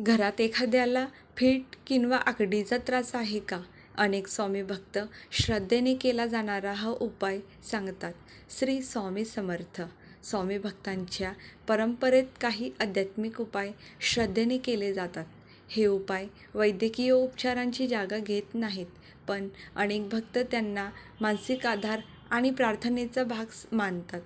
घरात एखाद्याला फिट किंवा आकडीचा त्रास आहे का? अनेक स्वामी भक्त श्रद्धेने केला जाणारा हा उपाय सांगतात. श्री स्वामी समर्थ. स्वामी भक्तांच्या परंपरेत काही आध्यात्मिक उपाय श्रद्धेने केले जातात. हे उपाय वैद्यकीय उपचारांची जागा घेत नाहीत, पण अनेक भक्त त्यांना मानसिक आधार आणि प्रार्थनेचा भाग मानतात.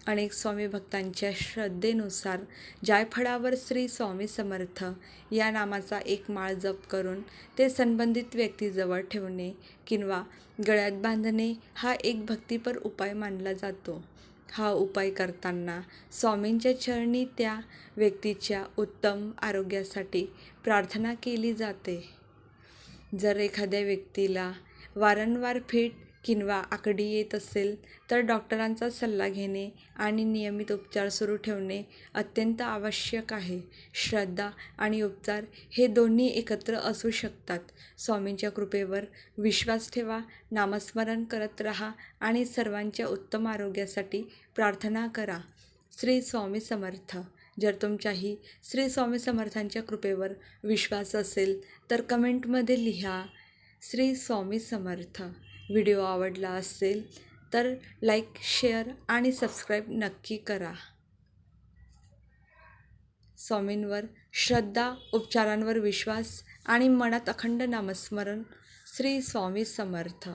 अनेक स्वामी भक्तांच्या श्रद्धेनुसार जायफळावर श्री स्वामी समर्थ या नामाचा एक माळ जप करून ते संबंधित व्यक्तीजवळ ठेवणे किंवा गळ्यात बांधणे हा एक भक्तिपर उपाय मानला जातो. हा उपाय करताना स्वामींच्या चरणी त्या व्यक्तीच्या उत्तम आरोग्यासाठी प्रार्थना केली जाते. जर एखाद्या व्यक्तीला वारंवार फिट किंवा आकडी येत असेल तर डॉक्टरांचा सल्ला घेणे आणि नियमित उपचार सुरू ठेवणे अत्यंत आवश्यक आहे. श्रद्धा आणि उपचार हे दोन्ही एकत्र असू शकतात. स्वामींच्या कृपेवर विश्वास ठेवा, नामस्मरण करत राहा आणि सर्वांच्या उत्तम आरोग्यासाठी प्रार्थना करा. श्री स्वामी समर्थ. जर तुमच्याही श्री स्वामी समर्थांच्या कृपेवर विश्वास असेल तर कमेंटमध्ये लिहा श्री स्वामी समर्थ. व्हिडिओ आवडला असेल तर लाईक, शेअर आणि सबस्क्राईब नक्की करा. स्वामींवर श्रद्धा, उपचारांवर विश्वास आणि मनात अखंड नामस्मरण. श्री स्वामी समर्थ.